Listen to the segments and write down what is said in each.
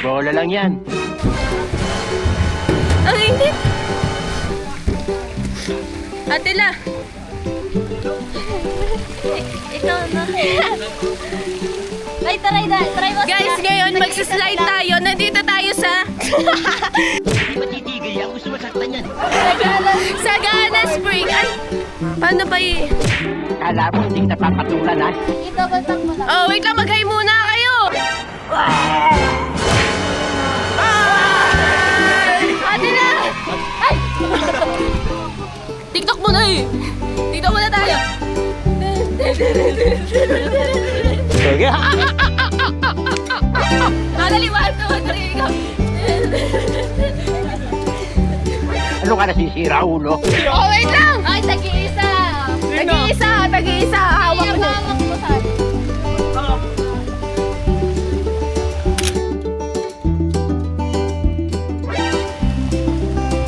Bola lang yan. Ang init! Atila! Ikaw na. Try mo. Guys, ngayon magsislide tayo. Nandito tayo sa Hindi matitigil yan. Gusto masaktan yan. Sagana Spring. Ay, paano ba Kala mo hindi kita papatulan ha? Ito, baltak mo lang. Oh, wait lang. Mag-hi muna kayo. Atila! Ay! TikTok muna eh. TikTok muna tayo. Sige. Nakalimutan ko. Ikaw. Ano ka nasisira, ulo? Oh, wait lang. Ay, tag-iisa. Tag-iisa. Hawak mo. Hawak mo sa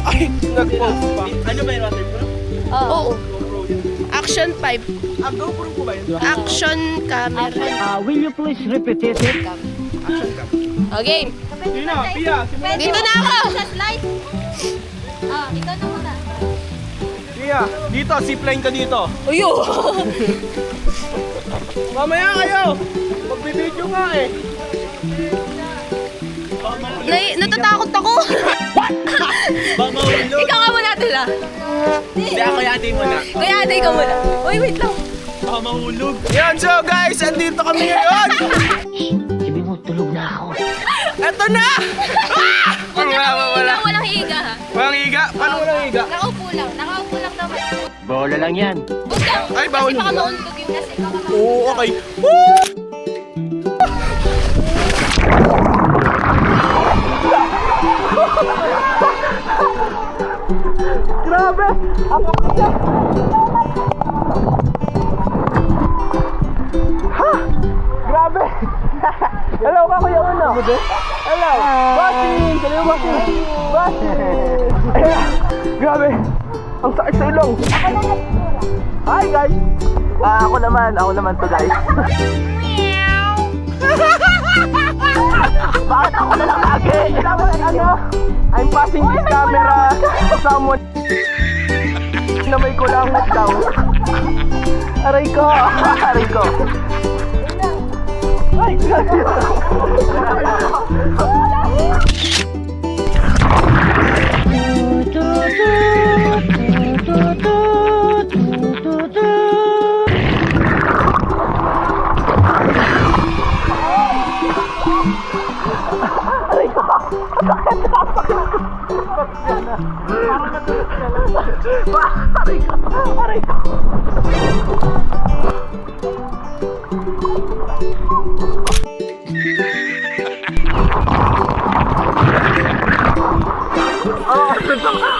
Ay, nag-pause pa. Ano ba yung waterproof? Oo. Action 5. Ah, GoPro po ba yun? Action camera. Will you please repeat it? Action cam. Okay. Sino? Pia, simulan. Dito na ako. Sa slide. Ikaw na muna. Pia, dito, zipline ka dito. Uyo. Mamaya kayo! Magbibideo nga eh. Natatakot ako. Mamahulog. Ikaw nga muna, Tila. Hindi, ako yatin mo na. Kaya atay ka muna. Uy, wait lang. Mamahulog. Yan, so guys, andito kami ngayon. Sabi mo, tulog na ako. Eto na! Wala. Walang higa, ha? Walang higa? Paano walang higa? Nakaupo lang naman. Bola lang yan. Huwag kang, Ay, bawal kasi baka mo. maundog yung kasi baka Oo, okay. Grabe! Ako siya! Ha! Grabe! Hello ka Kuya Uno! Hello! Bossing! Hello Bossing! Bossing! Grabe! Ang sakit sa ilong! Hi guys! Ako naman to guys. Bakit ako na lang lagi? I'm passing this camera to someone na may kulangot daw. Aray ko! Ay, aray ko.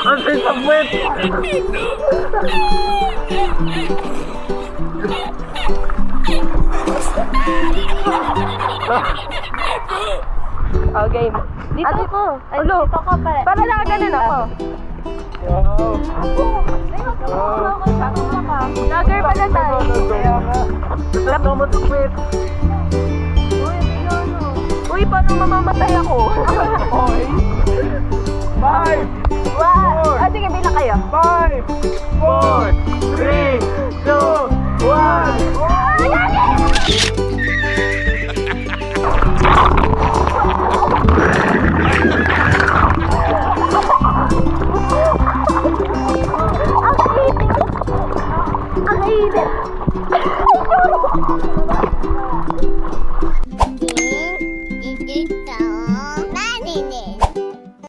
Ang sensang wet. Okay. Dito ko. Ay, dito ko pala. Para nakaganan ako. Lager pala tayo. Sarap na matukwit. Uy, paano mamamatay ako? Okay. 5, 4, Sige, bilang kayo. 5, 4, 3, 2, 1.